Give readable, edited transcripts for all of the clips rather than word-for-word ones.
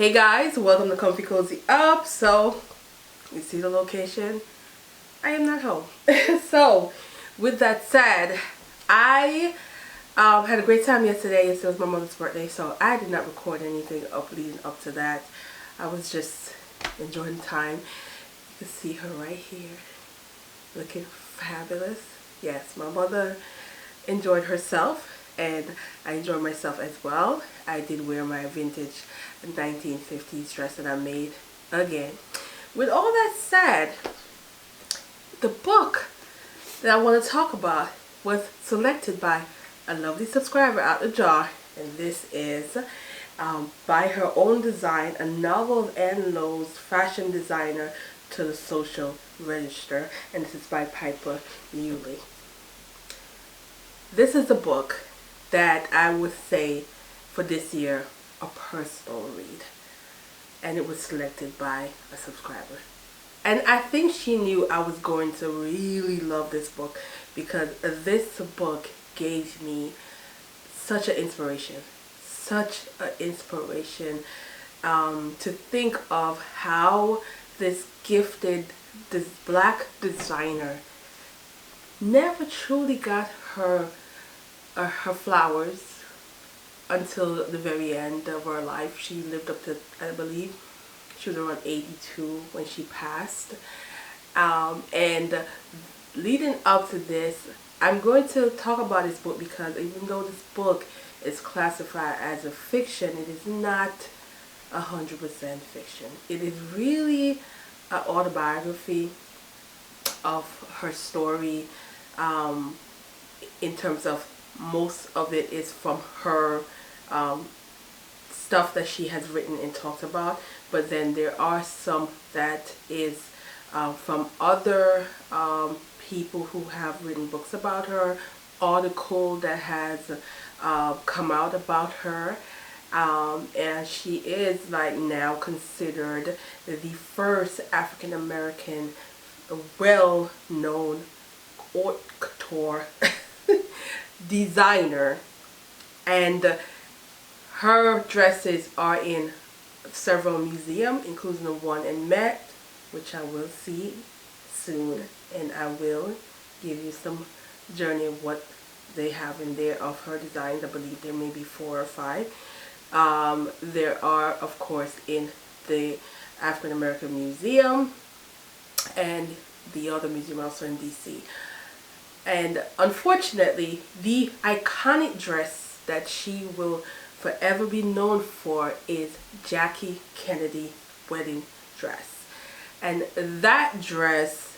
Hey guys, welcome to Comfy Cozy Up. So, you see the location? I am not home. So, with that said, I had a great time yesterday. It was my mother's birthday, so I did not record anything leading up to that. I was just enjoying the time. You can see her right here, looking fabulous. Yes, my mother enjoyed herself and I enjoyed myself as well. I did wear my vintage 1950s dress that I made again. With all that said, the book that I want to talk about was selected by a lovely subscriber out the jar, and this is by her own design, a novel of Lowe's, fashion designer to the social register, and this is by Huguley. This is a book that I would say for this year a personal read, and it was selected by a subscriber, and I think she knew I was going to really love this book because this book gave me such an inspiration to think of how this gifted, this black designer never truly got her flowers until the very end of her life. She lived up to, I believe, she was around 82 when she passed. And leading up to this, I'm going to talk about this book because even though this book is classified as a fiction, it is not 100% fiction. It is really an autobiography of her story. In terms of most of it is from her stuff that she has written and talked about, but then there are some that is from other people who have written books about her, article that has come out about her, and she is like now considered the first African American well-known haute couture designer, and her dresses are in several museums, including the one in Met, which I will see soon, and I will give you some journey of what they have in there of her designs. I believe there may be 4 or 5. There are, of course, in the African American Museum and the other museum also in DC. And unfortunately, the iconic dress that she will forever be known for is Jackie Kennedy wedding dress. And that dress,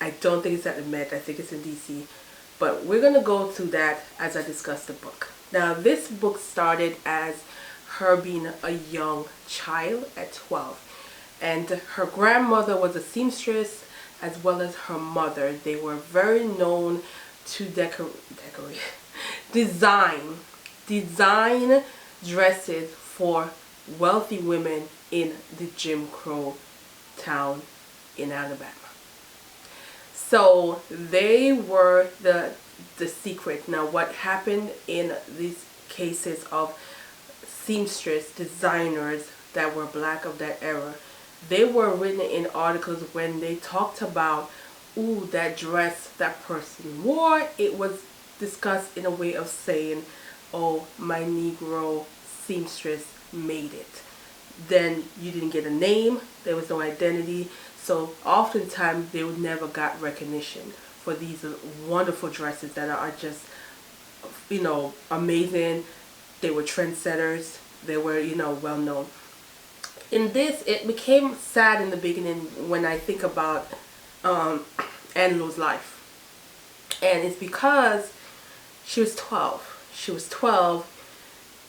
I don't think it's at the Met, I think it's in DC. But we're going to go through that as I discuss the book. Now, this book started as her being a young child at 12. And her grandmother was a seamstress, as well as her mother. They were very known to design dresses for wealthy women in the Jim Crow town in Alabama. So they were the secret. Now, what happened in these cases of seamstress designers that were black of that era, they were written in articles when they talked about, ooh, that dress that person wore. It was discussed in a way of saying, oh, my Negro seamstress made it. Then you didn't get a name. There was no identity. So oftentimes they would never got recognition for these wonderful dresses that are just, you know, amazing. They were trendsetters. They were, you know, well known. In this, it became sad in the beginning when I think about Lowe's life. And it's because she was 12. She was 12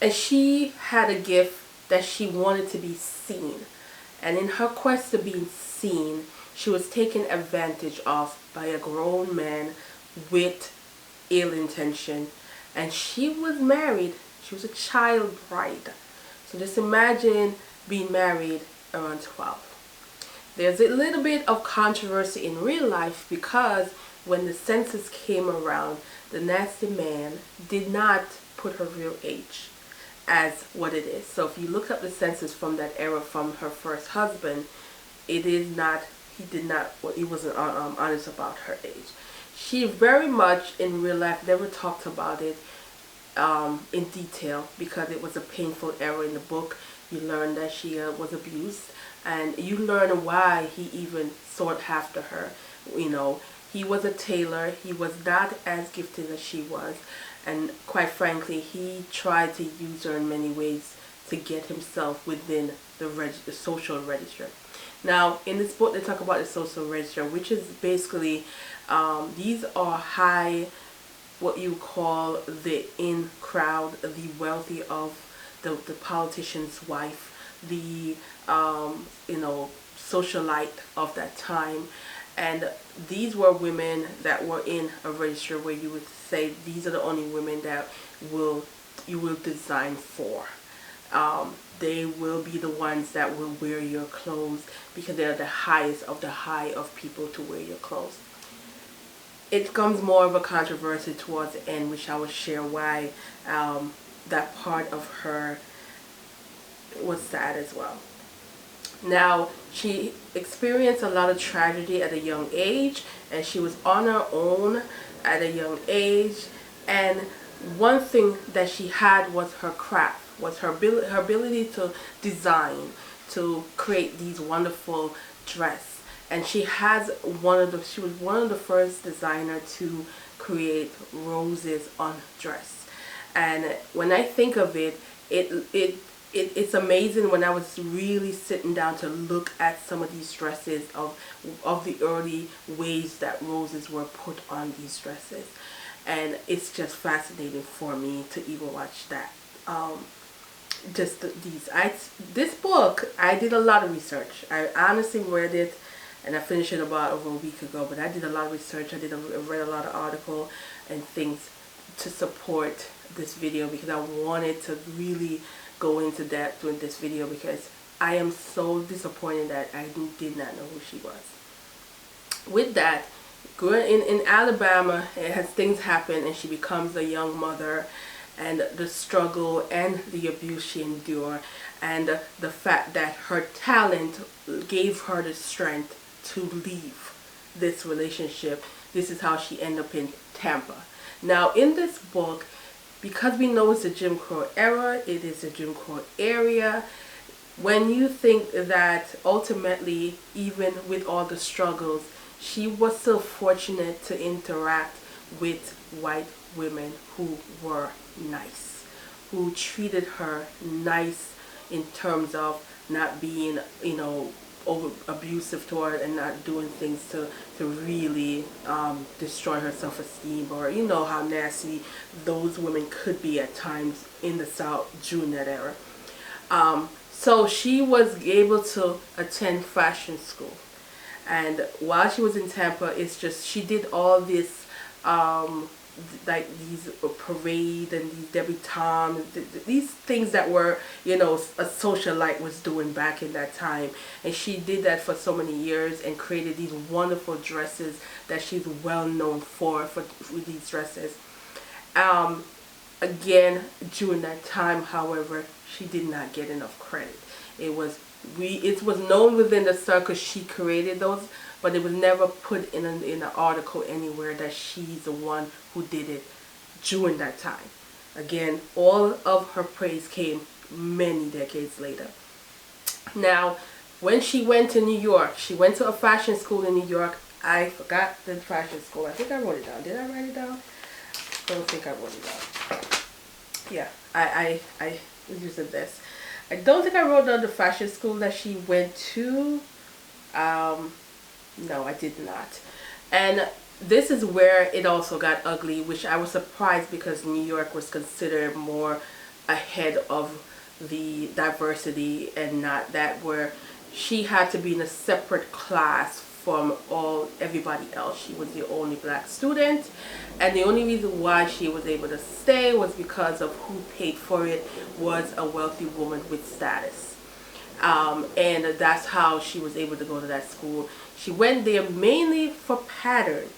and she had a gift that she wanted to be seen. And in her quest to be seen, she was taken advantage of by a grown man with ill intention. And she was married. She was a child bride. So just imagine being married around 12. There's a little bit of controversy in real life because when the census came around, the nasty man did not put her real age. as what it is. So if you look up the census from that era from her first husband, it is not, he wasn't honest about her age. She very much in real life never talked about it in detail, because it was a painful era. In the book you learn that she was abused, and you learn why he even sought after her. You know, he was a tailor, he was not as gifted as she was, and quite frankly he tried to use her in many ways to get himself within the social register. Now in this book they talk about the social register, which is basically these are high, what you call the in crowd, the wealthy of the politician's wife, the socialite of that time. And these were women that were in a register where you would say these are the only women that you will design for. They will be the ones that will wear your clothes, because they're the highest of the high of people to wear your clothes. It becomes more of a controversy towards the end, which I will share why that part of her was sad as well. Now, she experienced a lot of tragedy at a young age, and she was on her own at a young age. And one thing that she had was her craft, was her ability to design, to create these wonderful dresses. And she was one of the first designer to create roses on dress. And when I think of it, it's amazing when I was really sitting down to look at some of these dresses of the early ways that roses were put on these dresses. And it's just fascinating for me to even watch that. This book, I did a lot of research. I honestly read it, and I finished it about over a week ago, but I did a lot of research. I read a lot of articles and things to support this video, because I wanted to really go into depth with this video, because I am so disappointed that I did not know who she was. With that, growing in Alabama, as things happen and she becomes a young mother, and the struggle and the abuse she endured, and the fact that her talent gave her the strength to leave this relationship, this is how she ended up in Tampa. Now in this book, because we know it's a Jim Crow era, it is a Jim Crow area, when you think that ultimately, even with all the struggles, she was so fortunate to interact with white women who were nice, who treated her nice in terms of not being, over abusive to her, and not doing things to really destroy her self-esteem, or how nasty those women could be at times in the South during that era. So she was able to attend fashion school, and while she was in Tampa, it's just she did all this like these parade and these debutantes, these things that were, a socialite was doing back in that time. And she did that for so many years and created these wonderful dresses that she's well known for these dresses. Again, during that time, however, she did not get enough credit. It was known within the circle she created those, but it was never put in an article anywhere that she's the one who did it during that time. Again, all of her praise came many decades later. Now, when she went to New York, she went to a fashion school in New York. I forgot the fashion school. I think I wrote it down. Did I write it down? I don't think I wrote it down. Yeah, I was using this. I don't think I wrote down the fashion school that she went to. No, I did not. And this is where it also got ugly, which I was surprised, because New York was considered more ahead of the diversity, and not that, where she had to be in a separate class from everybody else. She was the only black student, and the only reason why she was able to stay was because of who paid for it was a wealthy woman with status. And that's how she was able to go to that school. She went there mainly for pattern,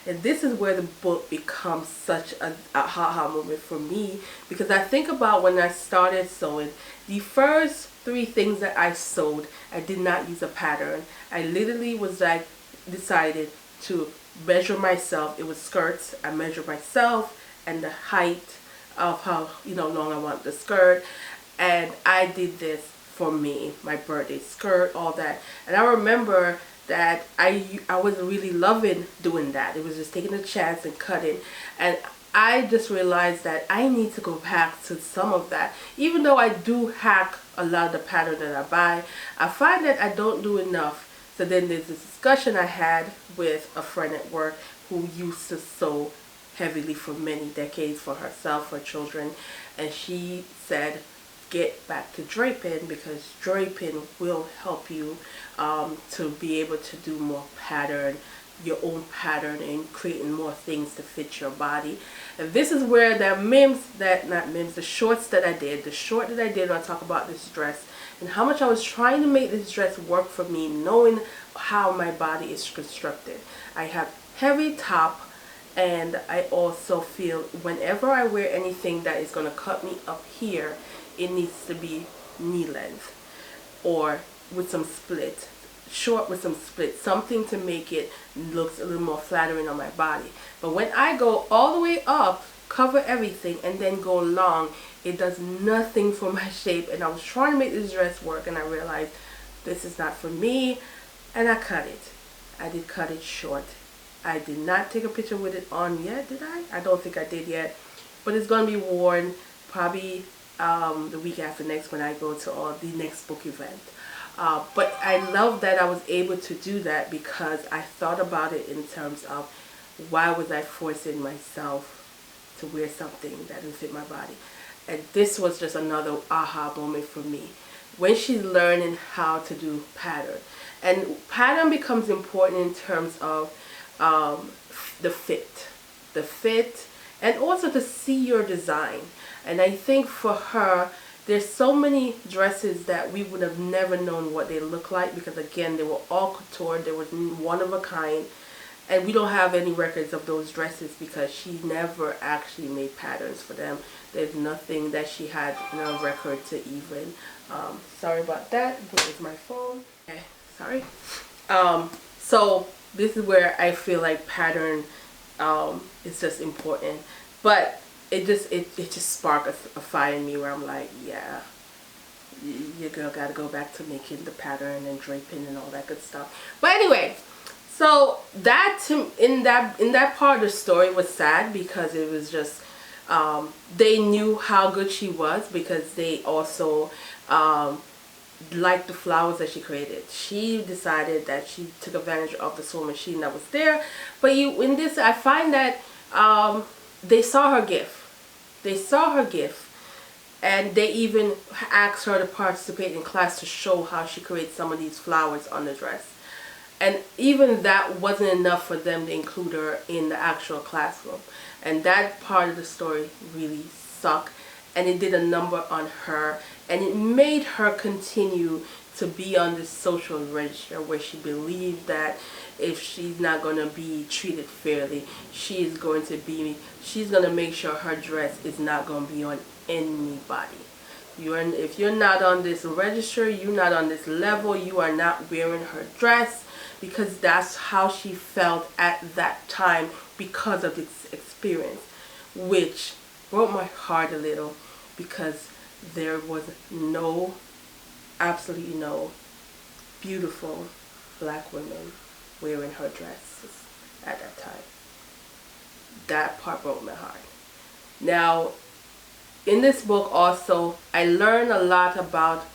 And this is where the book becomes such a aha moment for me, because I think about when I started sewing, the first 3 things that I sewed, I did not use a pattern. I literally was like, decided to measure myself. It was skirts. I measured myself and the height of how long I want the skirt, and I did this for me, my birthday skirt, all that. And I remember that I was really loving doing that. It was just taking a chance and cutting, and I just realized that I need to go back to some of that. Even though I do hack a lot of the pattern that I buy, I find that I don't do enough. So then there's this discussion I had with a friend at work who used to sew heavily for many decades for herself, for children, and she said, get back to draping, because draping will help you to be able to do more pattern, your own pattern, and creating more things to fit your body. And this is where the shorts that I did, the short that I did when I talk about this dress, and how much I was trying to make this dress work for me, knowing how my body is constructed. I have heavy top, and I also feel whenever I wear anything that is going to cut me up here, it needs to be knee length or with some split, short with some split, something to make it looks a little more flattering on my body. But when I go all the way up, cover everything, and then go long, it does nothing for my shape. And I was trying to make this dress work, and I realized this is not for me, and I cut it. I did cut it short. I did not take a picture with it on yet, did I? I don't think I did yet, but it's going to be worn probably the week after next when I go to the next book event. But I love that I was able to do that, because I thought about it in terms of why was I forcing myself to wear something that didn't fit my body. And this was just another aha moment for me when she's learning how to do pattern. And pattern becomes important in terms of the fit, and also to see your design. And I think for her, there's so many dresses that we would have never known what they look like, because again, they were all couture, they were one of a kind, and we don't have any records of those dresses because she never actually made patterns for them. There's nothing that she had in her record to even, sorry about that, this is my phone. Okay, sorry. So this is where I feel like pattern is just important, but it just sparked a fire in me where I'm like, yeah, your girl got to go back to making the pattern and draping and all that good stuff. But anyway, so that in that part of the story was sad, because it was just they knew how good she was, because they also liked the flowers that she created. She decided that she took advantage of the sewing machine that was there. But in this, I find that they saw her gift. They saw her gift, and they even asked her to participate in class to show how she created some of these flowers on the dress. And even that wasn't enough for them to include her in the actual classroom. And that part of the story really sucked, and it did a number on her, and it made her continue to be on this social register where she believed that if she's not going to be treated fairly, she's going to make sure her dress is not going to be on anybody. If you're not on this register, you're not on this level, you are not wearing her dress, because that's how she felt at that time because of this experience, which broke my heart a little, because there was absolutely no beautiful black women wearing her dresses at that time. That part broke my heart. Now, in this book also, I learned a lot about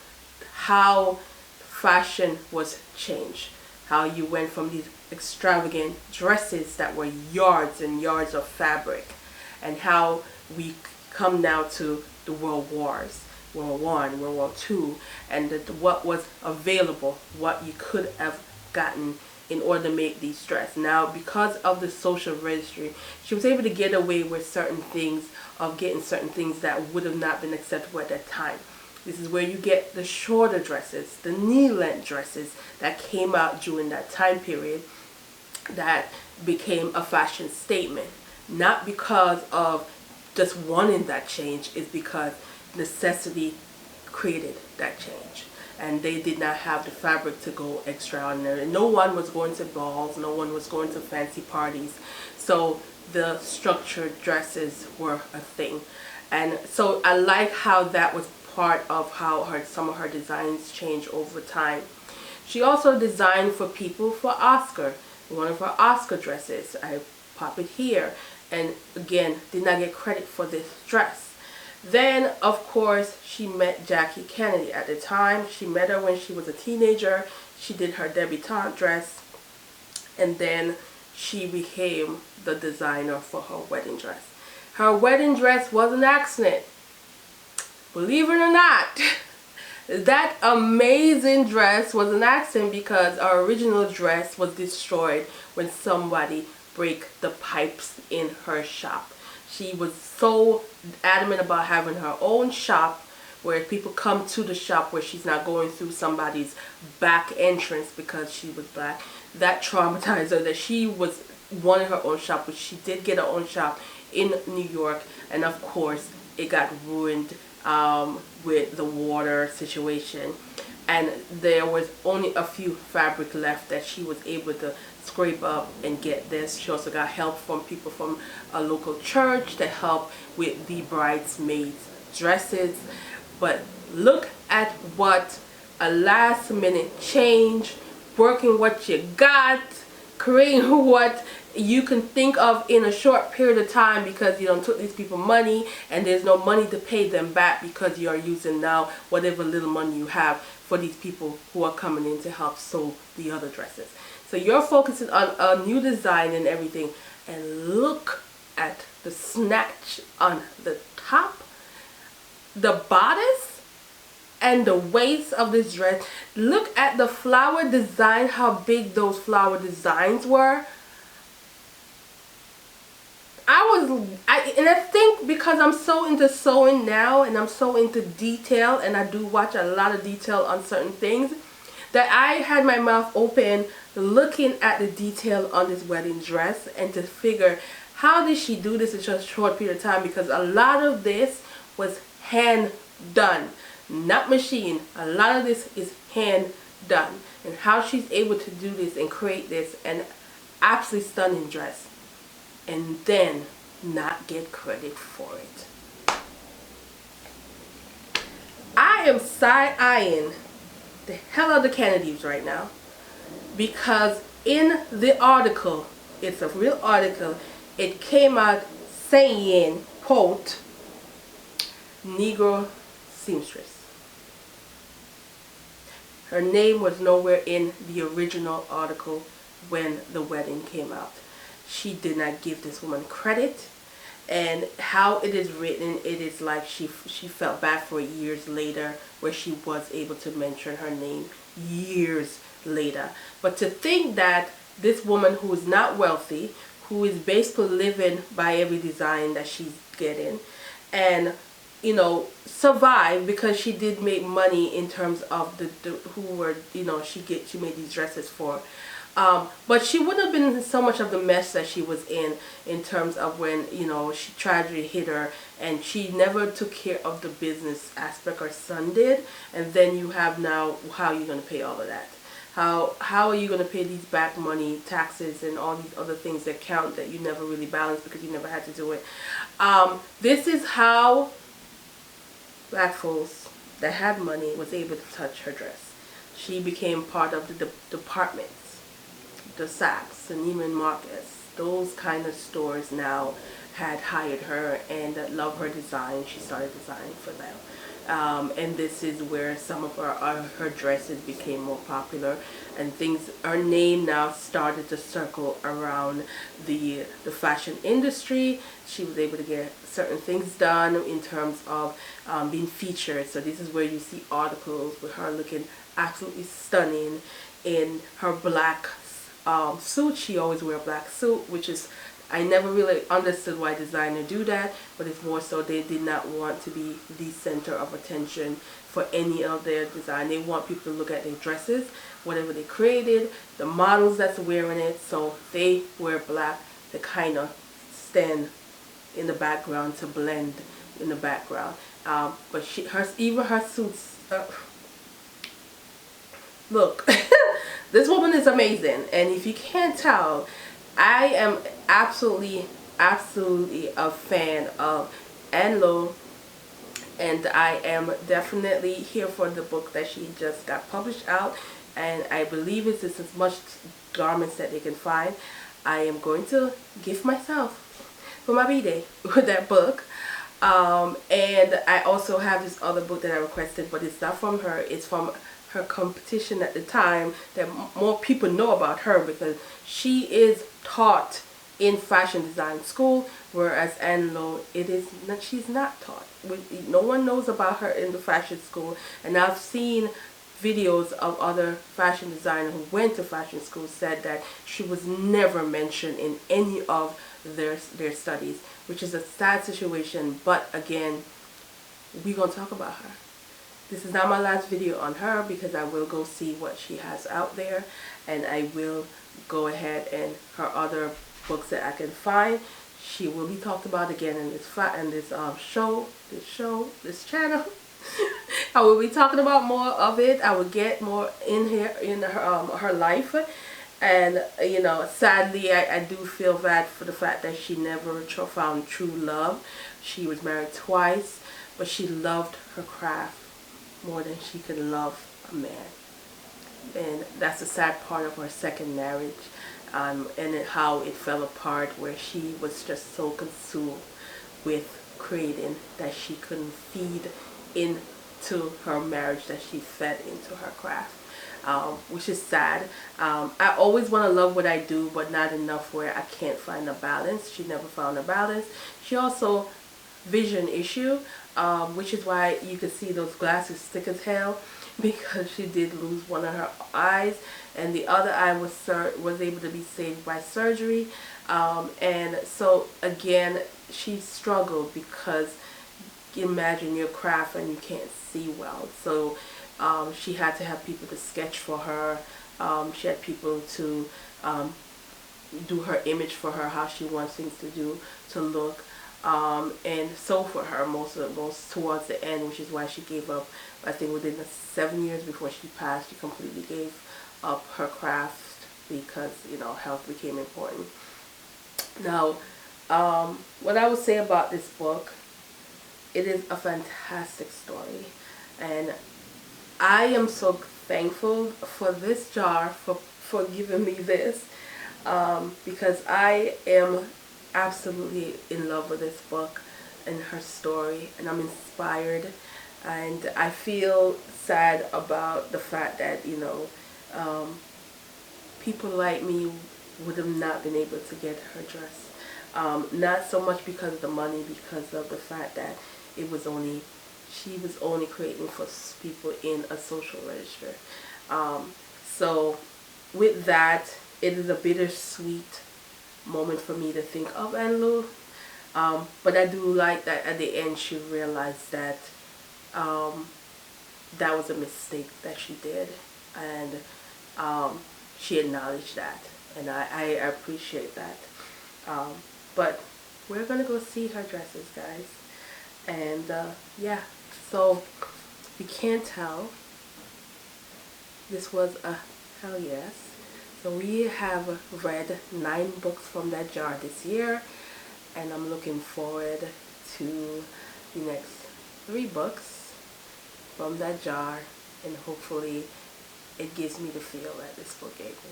how fashion was changed. How you went from these extravagant dresses that were yards and yards of fabric, and how we come now to the world wars, World War I, World War II, and what was available, what you could have gotten in order to make these dresses. Now, because of the social registry, she was able to get away with certain things, of getting certain things that would have not been acceptable at that time. This is where you get the shorter dresses, the knee-length dresses that came out during that time period. that became a fashion statement. Not because of just wanting that change, it's because necessity created that change. And they did not have the fabric to go extraordinary. No one was going to balls, no one was going to fancy parties. So the structured dresses were a thing. And so I like how that was part of how some of her designs changed over time. She also designed for people for Oscar. One of her Oscar dresses. I pop it here. And again, did not get credit for this dress. Then, of course, she met Jackie Kennedy. At the time, she met her when she was a teenager. She did her debutante dress. And then she became the designer for her wedding dress. Her wedding dress was an accident. Believe it or not, that amazing dress was an accident because our original dress was destroyed when somebody broke the pipes in her shop. She was so adamant about having her own shop where people come to the shop where she's not going through somebody's back entrance because she was black. That traumatized her that she wanted her own shop, which she did get her own shop in New York, and of course it got ruined with the water situation, and there was only a few fabric left that she was able to scrape up and get this. She also got help from people from a local church to help with the bridesmaids dresses. But look at what a last minute change, working what you got, creating what you can think of in a short period of time, because you don't took these people money and there's no money to pay them back because you are using now whatever little money you have for these people who are coming in to help sew the other dresses. So you're focusing on a new design and everything, and look at the snatch on the top, the bodice, and the waist of this dress. Look at the flower design, how big those flower designs were. I think because I'm so into sewing now and I'm so into detail, and I do watch a lot of detail on certain things, that I had my mouth open looking at the detail on this wedding dress and to figure how did she do this in such a short period of time, because a lot of this was hand done, not machine. A lot of this is hand done, and how she's able to do this and create this an absolutely stunning dress and then not get credit for it. I am side-eyeing the hell out of the Kennedys right now, because in the article, it's a real article, it came out saying, quote, Negro seamstress. Her name was nowhere in the original article when the wedding came out. She did not give this woman credit, and how it is written, it is like she felt bad for years later, where she was able to mention her name years later. But to think that this woman who is not wealthy, who is basically living by every design that she's getting, and you know, survive because she did make money in terms of the who were, you know, she made these dresses for. But she wouldn't have been in so much of the mess that she was in terms of when, you know, she tragedy hit her and she never took care of the business aspect. Her son did, and then you have now, how are you going to pay all of that? How are you going to pay these back money, taxes, and all these other things that count that you never really balanced because you never had to do it? This is how black folks that had money was able to touch her dress. She became part of the departments. The Saks, the Neiman Marcus, those kind of stores now had hired her and loved her design. She started designing for them. And this is where some of her dresses became more popular, and things, her name now started to circle around the fashion industry. She was able to get certain things done in terms of being featured. So this is where you see articles with her looking absolutely stunning in her black suit. She always wear a black suit, which is, I never really understood why designers do that, but it's more so they did not want to be the center of attention for any of their design. They want people to look at their dresses, whatever they created, the models that's wearing it. So they wear black to kind of stand in the background, to blend in the background. But even her suits. Look, this woman is amazing, and if you can't tell, I am absolutely a fan of Lowe, and I am definitely here for the book that she just got published out, and I believe it's as much garments that they can find. I am going to gift myself for my B-Day with that book. And I also have this other book that I requested, but it's not from her, it's from her competition at the time, that more people know about her, because she is taught in fashion design school, whereas Lowe, she's not taught. No one knows about her in the fashion school, and I've seen videos of other fashion designers who went to fashion school said that she was never mentioned in any of their studies, which is a sad situation. But again, we're gonna talk about her. This is not my last video on her, because I will go see what she has out there, and I will go ahead and her other books that I can find, she will be talked about again in this channel. I will be talking about more of it. I will get more in here in her life, and you know, sadly, I do feel bad for the fact that she never found true love. She was married twice, but she loved her craft more than she could love a man, and that's a sad part of her second marriage, and how it fell apart, where she was just so consumed with creating that she couldn't feed into her marriage, that she fed into her craft, which is sad. I always want to love what I do, but not enough where I can't find a balance. She never found a balance. She also vision issue, which is why you can see those glasses thick as hell, because she did lose one of her eyes, and the other eye was able to be saved by surgery. And so again, she struggled, because imagine your craft and you can't see well. So she had to have people to sketch for her. She had people to do her image for her, how she wants things to look. And so for her, most towards the end, which is why she gave up, I think within the 7 years before she passed, she completely gave up her craft, because, you know, health became important. Now, what I would say about this book, it is a fantastic story, and I am so thankful for this jar, for giving me this, because I am absolutely in love with this book and her story, and I'm inspired, and I feel sad about the fact that, you know, people like me would have not been able to get her dress, not so much because of the money, because of the fact that she was only creating for people in a social register. So with that, it is a bittersweet moment for me to think of Lowe, but I do like that at the end she realized that that was a mistake that she did, and she acknowledged that, and I appreciate that. But we're gonna go see her dresses, guys, and yeah, so if you can't tell, this was a hell yes. So we have read 9 books from that jar this year, and I'm looking forward to the next 3 books from that jar, and hopefully it gives me the feel that this book gave me.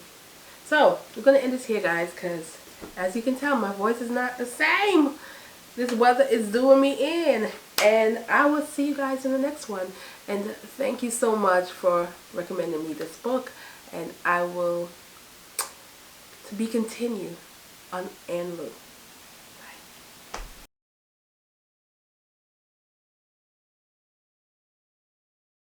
So we're going to end this here, guys, because as you can tell, my voice is not the same. This weather is doing me in, and I will see you guys in the next one. And thank you so much for recommending me this book, and I will to be continued on Lowe.